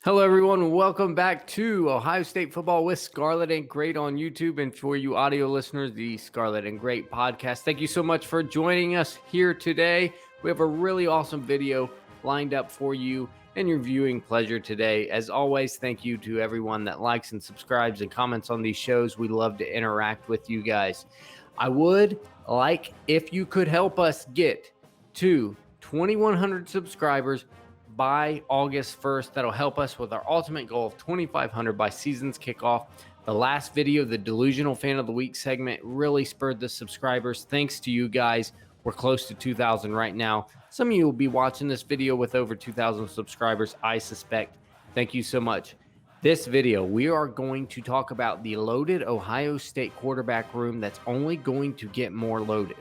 Hello, everyone. Welcome back to Ohio State Football with Scarlet N Great on YouTube. And for you audio listeners, the Scarlet N Great podcast. Thank you so much for joining us here today. We have a really awesome video lined up for you and your viewing pleasure today. As always, thank you to everyone that likes and subscribes and comments on these shows. We love to interact with you guys. I would like if you could help us get to 2,100 subscribers by August 1st. That'll help us with our ultimate goal of 2,500 by season's kickoff. The last video, the Delusional Fan of the Week segment, really spurred the subscribers. Thanks to you guys. We're close to 2,000 right now. Some of you will be watching this video with over 2,000 subscribers, I suspect. Thank you so much. This video, we are going to talk about the loaded Ohio State quarterback room that's only going to get more loaded,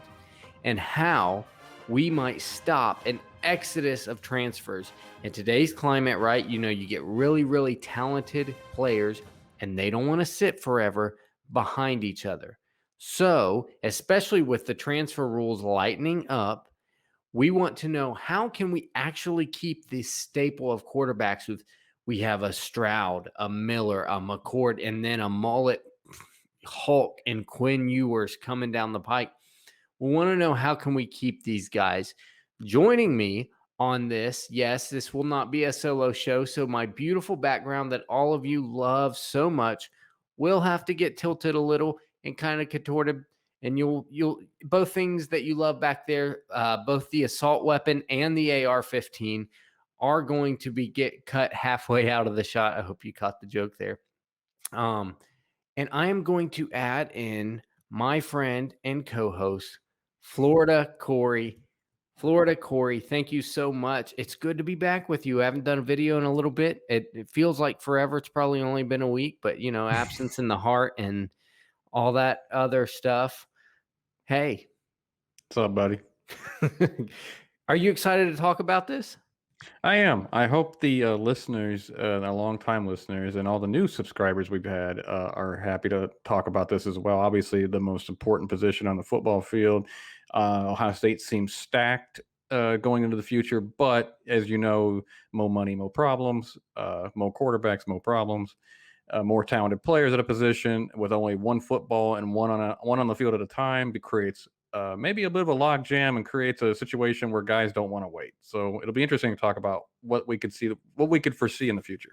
and how we might stop an exodus of transfers. In today's climate, right, you get really, really talented players, and they don't want to sit forever behind each other. So, especially with the transfer rules lightening up, we want to know, how can we actually keep this staple of quarterbacks with, we have a Stroud, a Miller, a McCord, and then a mullet Hulk and Quinn Ewers coming down the pike. We want to know, how can we keep these guys? Joining me on this, yes, this will not be a solo show, so my beautiful background that all of you love so much will have to get tilted a little and kind of contorted, and you'll both things that you love back there, both the assault weapon and the AR-15 are going to be get cut halfway out of the shot. I hope you caught the joke there. And I am going to add in my friend and co-host, Florida Cory. Florida Cory, thank you so much. It's good to be back with you. I haven't done a video in a little bit. It feels like forever. It's probably only been a week, but absence in the heart and all that other stuff. Hey. What's up, buddy? Are you excited to talk about this? I am. I hope the listeners, our longtime listeners, and all the new subscribers we've had are happy to talk about this as well. Obviously, the most important position on the football field. Ohio State seems stacked going into the future, but as you know, more money, more problems, more quarterbacks, more problems, more talented players at a position with only one football and one on the field at a time. It creates maybe a bit of a log jam and creates a situation where guys don't want to wait. So it'll be interesting to talk about what we could foresee in the future.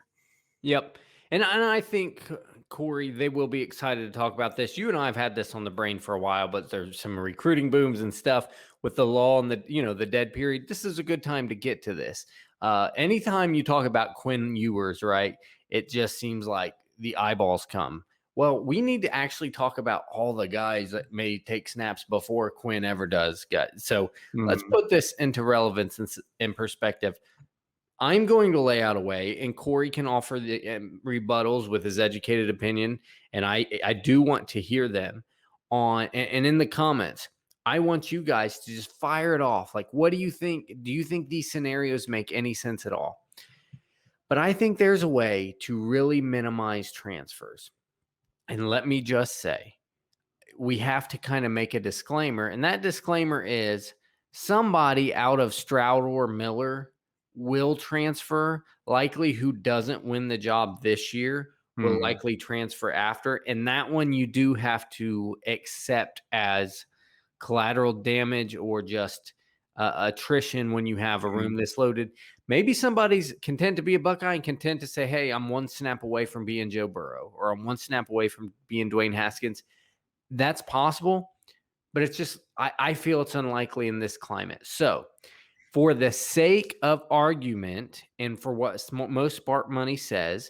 Yep. And I think, Cory, they will be excited to talk about this. You and I have had this on the brain for a while, but there's some recruiting booms and stuff with the law and the dead period. This is a good time to get to this. Anytime you talk about Quinn Ewers, right, it just seems like the eyeballs come. Well, we need to actually talk about all the guys that may take snaps before Quinn ever does. So let's put this into relevance and in perspective. I'm going to lay out a way, and Cory can offer the rebuttals with his educated opinion, and I do want to hear them on. And in the comments, I want you guys to just fire it off. Like, what do you think? Do you think these scenarios make any sense at all? But I think there's a way to really minimize transfers. And let me just say, we have to kind of make a disclaimer, and that disclaimer is somebody out of Stroud or Miller will transfer, likely who doesn't win the job this year will likely transfer after. And that one you do have to accept as collateral damage or just attrition when you have a room this loaded. Maybe somebody's content to be a Buckeye and content to say, hey, I'm one snap away from being Joe Burrow, or I'm one snap away from being Dwayne Haskins. That's possible, but it's just, I feel it's unlikely in this climate. So for the sake of argument and for what most Spark Money says,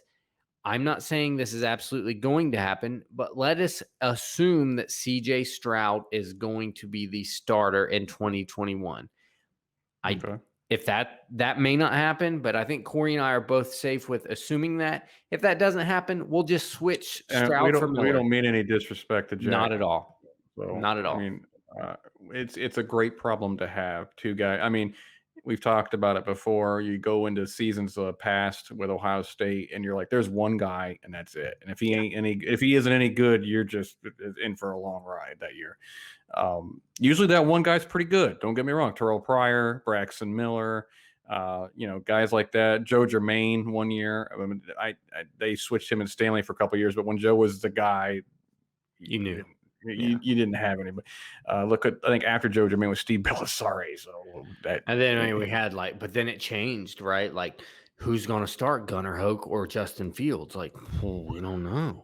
I'm not saying this is absolutely going to happen, but let us assume that CJ Stroud is going to be the starter in 2021. Okay. If that may not happen, but I think Cory and I are both safe with assuming that. If that doesn't happen, we'll just switch Stroud for Miller. We don't mean any disrespect to Jack. Not at all. So, not at all. I mean, it's a great problem to have. Two guys. I mean, we've talked about it before. You go into seasons past with Ohio State, and you're like, "There's one guy, and that's it." And if he isn't any good, you're just in for a long ride that year. Usually, that one guy's pretty good. Don't get me wrong. Terrell Pryor, Braxton Miller, guys like that. Joe Germain one year. I mean, they switched him and Stanley for a couple of years, but when Joe was the guy, You knew. You didn't have anybody. I think after Joe Germain was Steve Belisari. So and then we had but then it changed, right? Like, who's going to start, Gunnar Hoke or Justin Fields? Like, we don't know.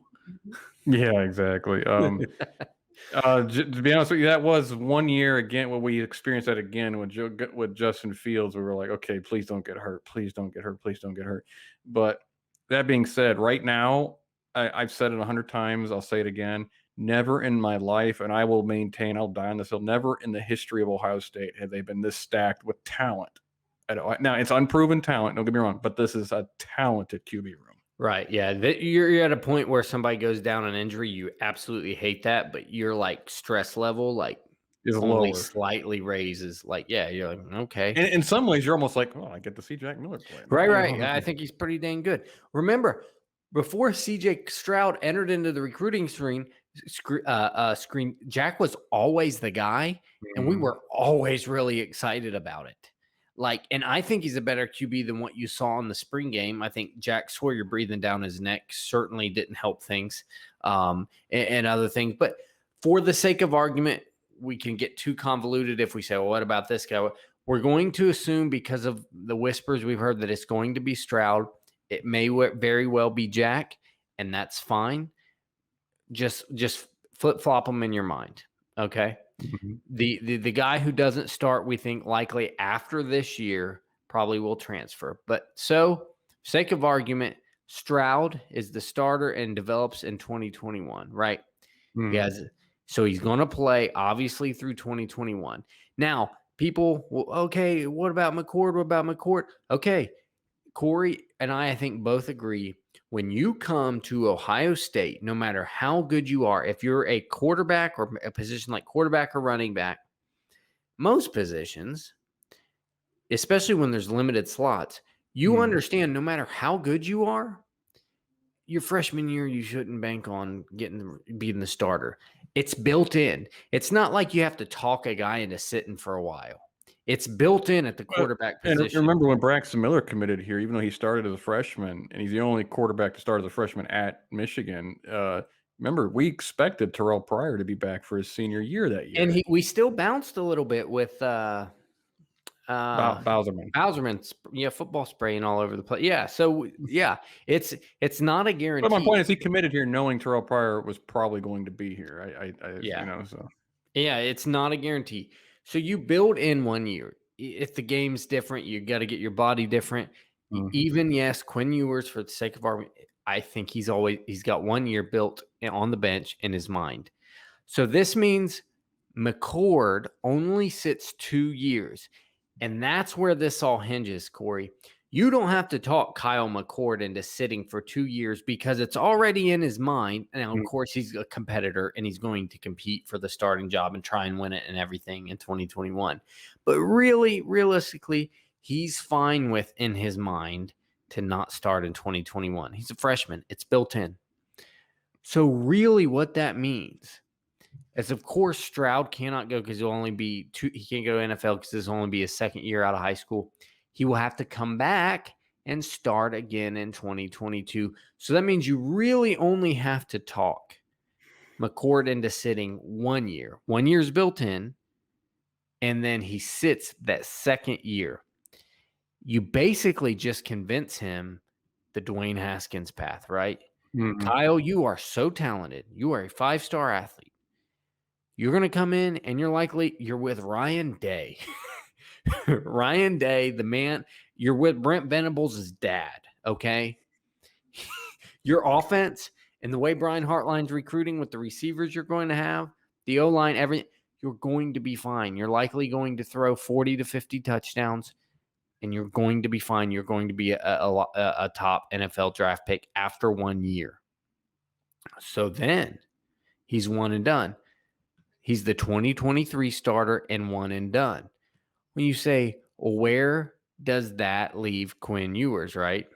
Yeah, exactly. To be honest with you, that was 1 year again when we experienced that again with Justin Fields. We were like, okay, please don't get hurt. Please don't get hurt. Please don't get hurt. But that being said, right now, I've said it 100 times. I'll say it again. Never in my life, and I will maintain, I'll die on this hill, never in the history of Ohio State have they been this stacked with talent. Now, it's unproven talent, don't get me wrong, but this is a talented QB room. Right, yeah. You're at a point where somebody goes down on injury, you absolutely hate that, but your, stress level, is only lower. Slightly raises. You're like, okay. And in some ways, you're almost like, oh, I get to see Jack Miller play. Right. I think he's pretty dang good. Remember, before CJ Stroud entered into the recruiting screen, Jack was always the guy, and we were always really excited about it. And I think he's a better QB than what you saw in the spring game. I think Jack Sawyer breathing down his neck certainly didn't help things, and other things. But for the sake of argument, we can get too convoluted if we say, well, what about this guy? We're going to assume, because of the whispers we've heard, that it's going to be Stroud. It may very well be Jack, and that's fine. Just flip-flop them in your mind, okay? Mm-hmm. The guy who doesn't start, we think likely after this year, probably will transfer. But so, sake of argument, Stroud is the starter and develops in 2021, right? Mm-hmm. So he's going to play, obviously, through 2021. Now, people, okay, what about McCord? Okay, Cory and I think both agree, when you come to Ohio State, no matter how good you are, if you're a quarterback or a position like quarterback or running back, most positions, especially when there's limited slots, you understand no matter how good you are, your freshman year, you shouldn't bank on being the starter. It's built in. It's not like you have to talk a guy into sitting for a while. It's built in at the quarterback position. And remember when Braxton Miller committed here, even though he started as a freshman, and he's the only quarterback to start as a freshman at Michigan. Remember, we expected Terrell Pryor to be back for his senior year that year. And we still bounced a little bit with Bowserman. Yeah, football spraying all over the place. Yeah, so yeah, it's not a guarantee. But my point is, he committed here knowing Terrell Pryor was probably going to be here. Yeah, it's not a guarantee. So you build in 1 year. If the game's different, you got to get your body different. Mm-hmm. Even, yes, Quinn Ewers, for the sake of argument, I think he's got 1 year built on the bench in his mind. So this means McCord only sits 2 years. And that's where this all hinges, Cory. You don't have to talk Kyle McCord into sitting for 2 years because it's already in his mind. Now, of course, he's a competitor and he's going to compete for the starting job and try and win it and everything in 2021. But really, realistically, he's fine with, in his mind, to not start in 2021. He's a freshman. It's built in. So really what that means is, of course, Stroud cannot go because he'll only be he can't go to NFL because this will only be his second year out of high school. He will have to come back and start again in 2022. So that means you really only have to talk McCord into sitting 1 year. 1 year is built in, and then he sits that second year. You basically just convince him the Dwayne Haskins path, right? Mm-hmm. Kyle, you are so talented. You are a 5-star athlete. You're going to come in and you're with Ryan Day. Ryan Day, the man, you're with Brent Venables' dad, okay? Your offense and the way Brian Hartline's recruiting with the receivers you're going to have, the O-line, everything, you're going to be fine. You're likely going to throw 40 to 50 touchdowns, and you're going to be fine. You're going to be a top NFL draft pick after 1 year. So then he's one and done. He's the 2023 starter and one and done. When you say, Where does that leave Quinn Ewers, right?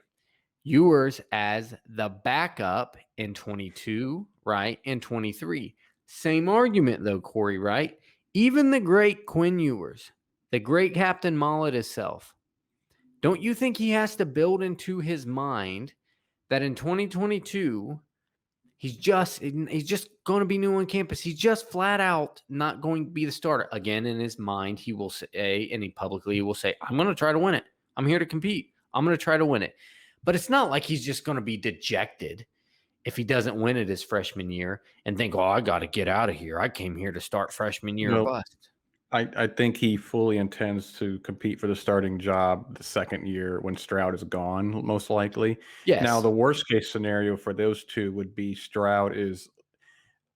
Ewers as the backup in 22, right? In 23. Same argument, though, Cory, right? Even the great Quinn Ewers, the great Captain Mullet himself, don't you think he has to build into his mind that in 2022, he's just going to be new on campus. He's just flat out not going to be the starter. Again, in his mind, he will say, and he publicly will say, I'm going to try to win it. I'm here to compete. I'm going to try to win it. But it's not like he's just going to be dejected if he doesn't win it his freshman year and think, oh, I got to get out of here. I came here to start freshman year or bust. I think he fully intends to compete for the starting job the second year when Stroud is gone, most likely. Yes. Now, the worst case scenario for those two would be Stroud is,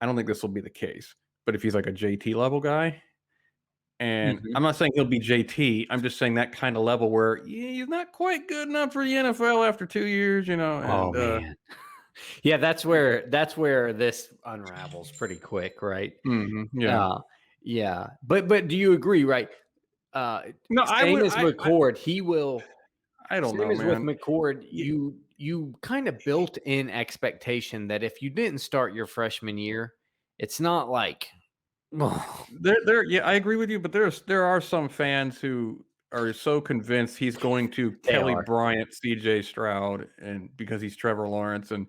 I don't think this will be the case, but if he's like a JT level guy, and I'm not saying he'll be JT, I'm just saying that kind of level where he's not quite good enough for the NFL after 2 years, you know. Oh, And, man. Yeah, that's where this unravels pretty quick, right? yeah. Yeah. But do you agree, right? No, I same would. as McCord, he will. I don't know, Same as man. with McCord, you kind of built in expectation that if you didn't start your freshman year, it's not like Yeah, I agree with you, but there are some fans who are so convinced he's going to Kelly Bryant, CJ Stroud, and because he's Trevor Lawrence, and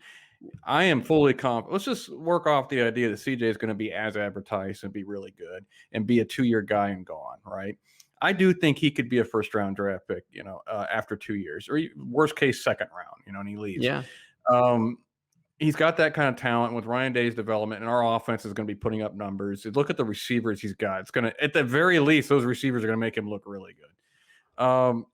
I am fully confident. Let's just work off the idea that CJ is going to be as advertised and be really good and be a 2-year guy and gone, right? I do think he could be a first-round draft pick, you know, after 2 years, or worst case, second round, you know, and he leaves. Yeah. He's got that kind of talent with Ryan Day's development, and our offense is going to be putting up numbers. Look at the receivers he's got. It's going to, at the very least, those receivers are going to make him look really good.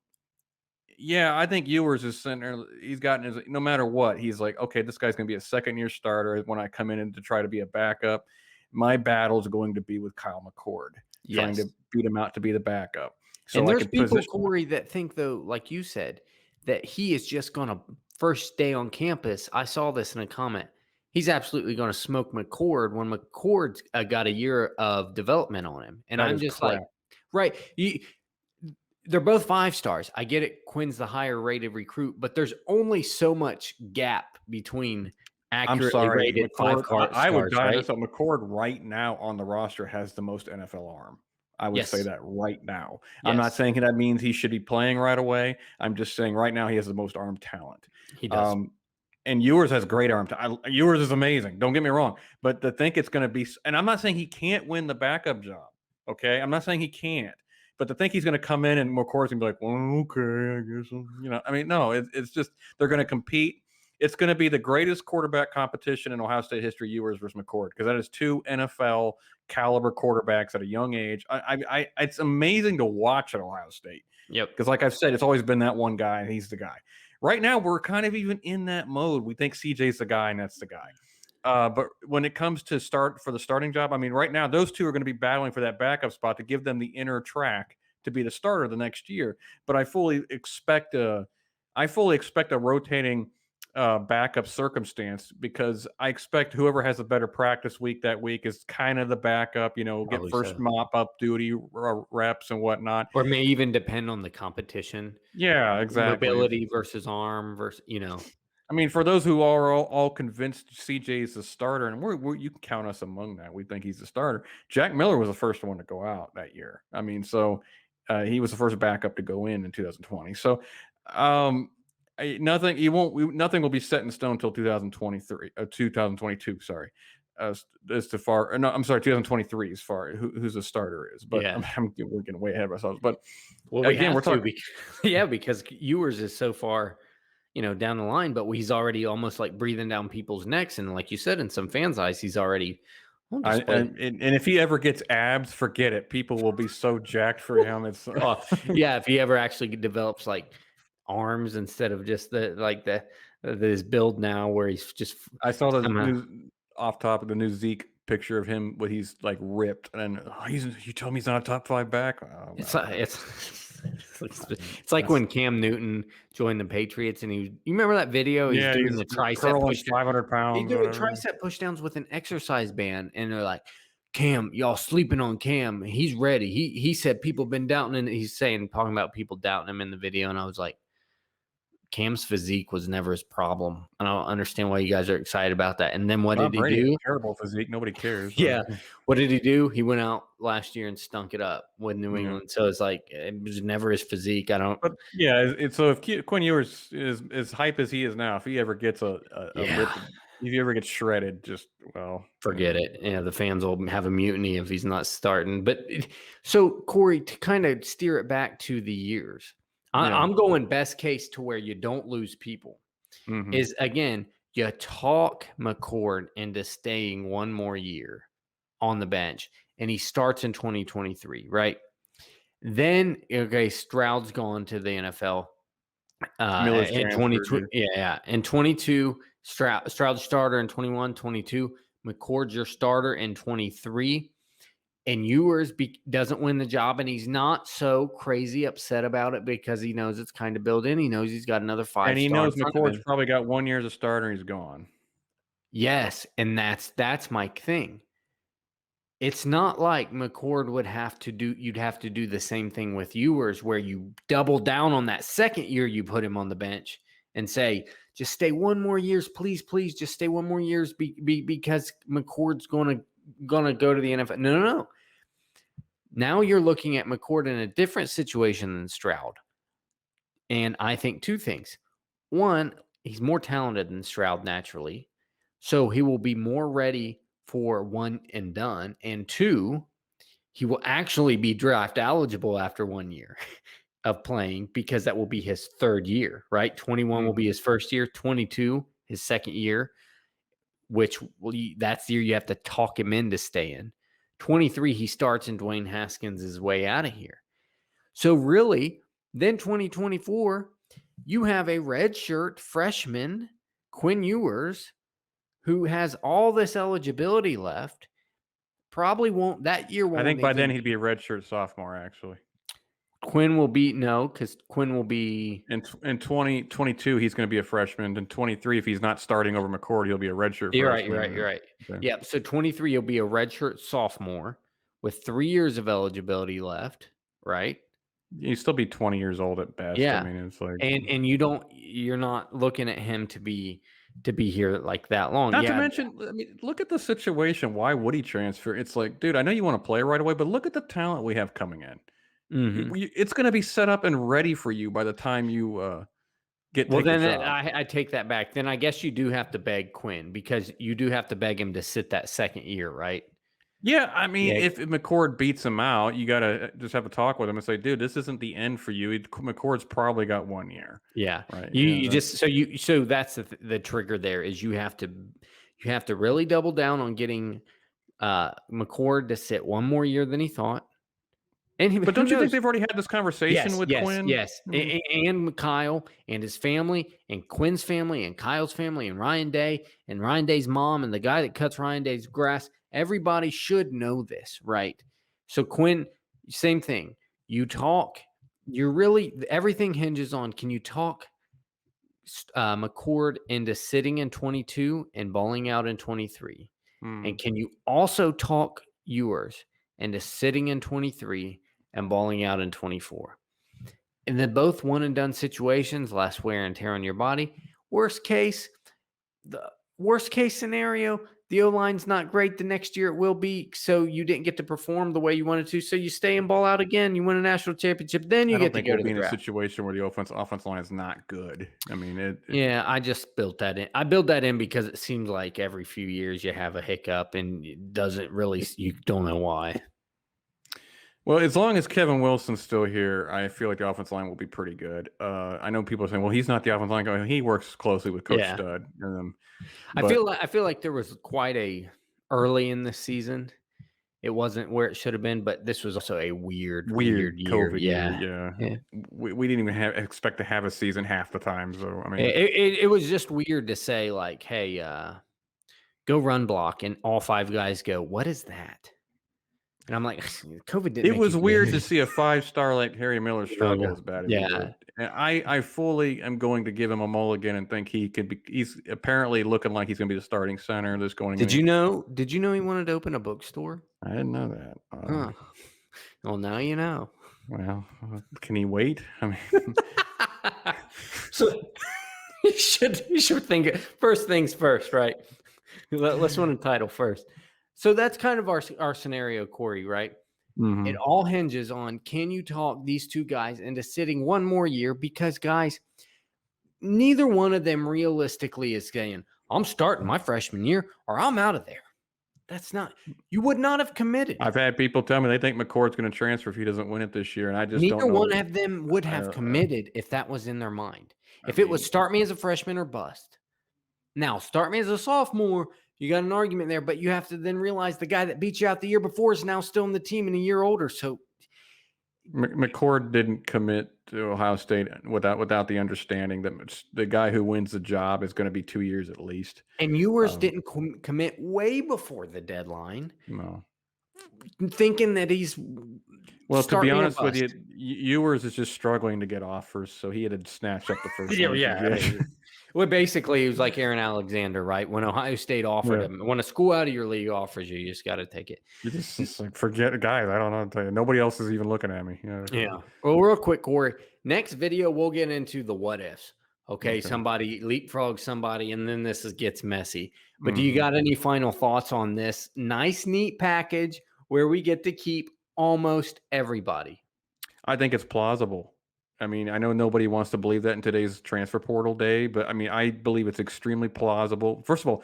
Yeah, I think Ewers is center. He's gotten his, no matter what, he's like, okay, this guy's going to be a second-year starter. When I come in to try to be a backup, my battle is going to be with Kyle McCord, trying to beat him out to be the backup. So and there's people, Cory, that think, though, like you said, that he is just going to first day on campus. I saw this in a comment. He's absolutely going to smoke McCord when McCord's got a year of development on him. And I'm just like, right. They're both 5 stars. I get it. Quinn's the higher rated recruit, but there's only so much gap between accurately rated McCord, 5 stars. I would die this up. McCord right now on the roster has the most NFL arm. I would say that right now. I'm not saying that means he should be playing right away. I'm just saying right now he has the most arm talent. He does. And Ewers has great arm talent. Ewers is amazing. Don't get me wrong. But to think it's going to be – and I'm not saying he can't win the backup job, okay? I'm not saying he can't. But to think he's going to come in and McCord's going to be like, well, okay, I guess. You know, I mean, no, it's just they're going to compete. It's going to be the greatest quarterback competition in Ohio State history, Ewers versus McCord, because that is 2 NFL caliber quarterbacks at a young age. It's amazing to watch at Ohio State. Yep. Because like I've said, it's always been that one guy, and he's the guy. Right now, we're kind of even in that mode. We think CJ's the guy, and that's the guy. But when it comes to start for the starting job, I mean, right now, those two are going to be battling for that backup spot to give them the inner track to be the starter the next year. But I fully expect a rotating backup circumstance, because I expect whoever has a better practice week that week is kind of the backup, you know, get first mop up duty reps and whatnot. Or may even depend on the competition. Yeah, exactly. Mobility versus arm versus, you know. I mean, for those who are all convinced CJ is the starter, and you can count us among that. We think he's the starter. Jack Miller was the first one to go out that year. I mean, so he was the first backup to go in 2020. So nothing will be set in stone until 2022. Sorry, as to far. No, I'm sorry, 2023 as far who's the starter is. But we're getting way ahead of ourselves. But again, we're talking. Because Ewers is so far, you know, down the line, but he's already almost like breathing down people's necks, and like you said, in some fans' eyes, he's already. And if he ever gets abs, forget it. People will be so jacked for him. It's if he ever actually develops like arms instead of just his build now, where he's just. I saw the new Zeke picture of him when he's like ripped, and you told me he's not a top 5 back. It's like when Cam Newton joined the Patriots, and you remember that video? He's doing the tricep push, 500 pounds. He's doing tricep pushdowns with an exercise band, and they're like, Cam, y'all sleeping on Cam. He's ready. He said people been doubting him. He's talking about people doubting him in the video. And I was like, Cam's physique was never his problem. I don't understand why you guys are excited about that. And then what Tom did he Brady has do? a terrible physique. Nobody cares. Yeah. What did he do? He went out last year and stunk it up with New Yeah. England. So it's like, it was never his physique. I don't. But yeah, so if Quinn Ewers is as hype as he is now, if he ever gets a lip, if he ever gets shredded, just forget it. Yeah, the fans will have a mutiny if he's not starting. But so Cory, to kind of steer it back to the years, I'm going best case to where you don't lose people. Is again, you talk McCord into staying one more year on the bench, and he starts in 2023, right? Then Stroud's gone to the NFL. Miller's In 22, in 22, Stroud's starter in 21, 22. McCord's your starter in 23. And Ewers doesn't win the job, and he's not so crazy upset about it because he knows it's kind of built in. He knows he's got another 5 and he star knows McCord's probably got 1 year as a starter and he's gone. Yes, and that's my thing. It's not like McCord would have to do. You'd have to do the same thing with Ewers, where you double down on that second year you put him on the bench and say, just stay 1 more years, please, just stay 1 more years because McCord's gonna go to the NFL. No. Now you're looking at McCord in a different situation than Stroud. And I think 2 things. 1, he's more talented than Stroud naturally. So he will be more ready for one and done. And 2, he will actually be draft eligible after 1 year of playing because that will be his 3rd year, right? 21 will be his 1st year, 22 his 2nd year, which that's the year you have to talk him into staying. 23, he starts and Dwayne Haskins is way out of here. So really, then 2024, you have a redshirt freshman, Quinn Ewers, who has all this eligibility left. Probably won't that year. I think by then he'd be a redshirt sophomore. Actually, Quinn will be because Quinn will be in 2022. He's going to be a freshman. In 23, if he's not starting over McCord, he'll be a redshirt. You're freshman. right. Okay. Yeah. So 23, he'll be a redshirt sophomore with 3 years of eligibility left. Right. He'd still be 20 years old at best. Yeah. I mean, it's like, and you're not looking at him to be here like that long. Not to mention, I mean, look at the situation. Why would he transfer? It's like, dude, I know you want to play right away, but look at the talent we have coming in. It's going to be set up and ready for you by the time you get. Well, then I take that back. Then I guess you do have to beg Quinn because you do have to beg him to sit that 2nd year, right? Yeah, I mean, if McCord beats him out, you got to just have a talk with him and say, dude, this isn't the end for you. McCord's probably got 1 year. Yeah. Right. So that's the trigger there is you have to really double down on getting McCord to sit 1 more year than he thought. But don't you think they've already had this conversation with Quinn? Yes. And Kyle and his family and Quinn's family and Kyle's family and Ryan Day and Ryan Day's mom and the guy that cuts Ryan Day's grass. Everybody should know this, right? So Quinn, same thing. You talk. Everything hinges on, can you talk McCord into sitting in 22 and balling out in 23? And can you also talk Ewers into sitting in 23 and balling out in 24? And then both one and done situations, less wear and tear on your body. Worst case scenario, the O-line's not great. The next year it will be. So you didn't get to perform the way you wanted to. So you stay and ball out again. You win a national championship. Then you get to go to the draft. In a situation where the offense line is not good. I mean, I just built that in. I built that in because it seems like every few years you have a hiccup and it doesn't really. You don't know why. Well, as long as Kevin Wilson's still here, I feel like the offensive line will be pretty good. I know people are saying, "Well, he's not the offensive line guy. He works closely with Coach Stud." I feel like there was quite a early in the season. It wasn't where it should have been, but this was also a weird year. COVID year. Yeah. We didn't even expect to have a season half the time. So I mean, it was just weird to say like, "Hey, go run block," and all 5 guys go, "What is that?" And I'm like, COVID didn't. It was weird to see a 5-star like Harry Miller struggle as bad as he did. And I fully am going to give him a mulligan and think he could be. He's apparently looking like he's going to be the starting center. This going. Did you know he wanted to open a bookstore? I didn't know that. Huh. Well, now you know. Well, can he wait? I mean, So you should think first things first, right? Let's win a title first. So that's kind of our scenario, Cory, right? It mhm. all hinges on, can you talk these two guys into sitting one more year? Because, guys, neither one of them realistically is saying, I'm starting my freshman year or I'm out of there. That's not, you would not have committed. I've had people tell me they think McCord's going to transfer if he doesn't win it this year, and I just don't Neither know. one of them would have committed if that was in their mind. If it was start me as a freshman or bust. Now, start me as a sophomore, you got an argument there, but you have to then realize the guy that beat you out the year before is now still in the team and a year older. So McCord didn't commit to Ohio State without the understanding that the guy who wins the job is going to be 2 years at least. And Ewers didn't commit way before the deadline, No. thinking that he's To be honest with you, Ewers is just struggling to get offers, so he had snatched up the first one. Yeah. Well, basically, he was like Aaron Alexander, right? When Ohio State offered him, when a school out of your league offers you, you just got to take it. You just like forget, guys. I don't know what to tell you. Nobody else is even looking at me. Yeah. Well, real quick, Cory. Next video, we'll get into the what ifs. Okay, somebody leapfrog somebody, and then this gets messy. But do you got any final thoughts on this nice, neat package where we get to keep almost everybody? I think it's plausible. I mean, I know nobody wants to believe that in today's transfer portal day, but I mean, I believe it's extremely plausible. First of all,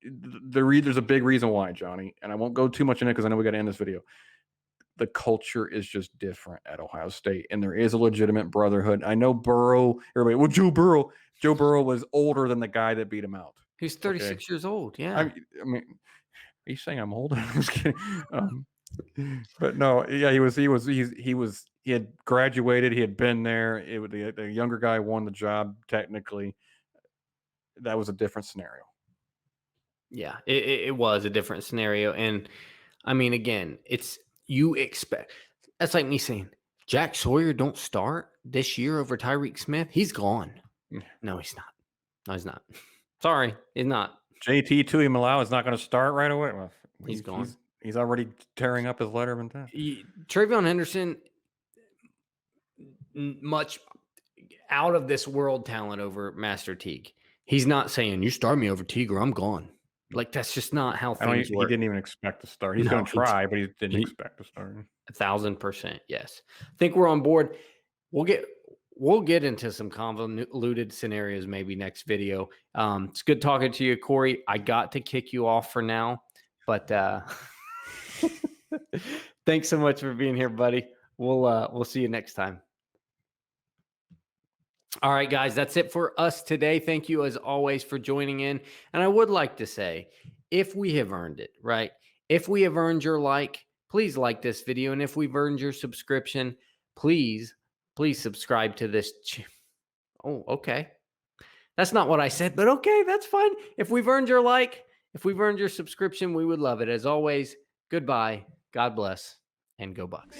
there's a big reason why, Johnny, and I won't go too much in it because I know we got to end this video. The culture is just different at Ohio State, and there is a legitimate brotherhood. I know Burrow, everybody, well, Joe Burrow was older than the guy that beat him out. He's 36 years old. Yeah. I mean, are you saying I'm old? I'm just kidding. But no, yeah, he had graduated. He had been there. The younger guy won the job technically. That was a different scenario. Yeah, it was a different scenario. And I mean, again, you expect, that's like me saying, Jack Sawyer don't start this year over Tyreek Smith. He's gone. No, he's not. No, he's not. Sorry, he's not. JT Tuimoloau is not going to start right away. Well, He's gone. He's already tearing up his Letterman test. Travion Henderson, much out of this world talent over Master Teague. He's not saying, you start me over Teague or I'm gone. Like, that's just not how things work. He didn't even expect to start. He's going to try, but he didn't expect to start. 1,000%, yes. I think we're on board. We'll get into some convoluted scenarios maybe next video. It's good talking to you, Cory. I got to kick you off for now, but thanks so much for being here, buddy. We'll see you next time. All right, guys, that's it for us today. Thank you, as always, for joining in. And I would like to say, if we have earned it, right? If we have earned your like, please like this video. And if we've earned your subscription, please subscribe to this. Oh, okay. That's not what I said, but okay, that's fine. If we've earned your like, if we've earned your subscription, we would love it. As always, goodbye, God bless, and go Bucks.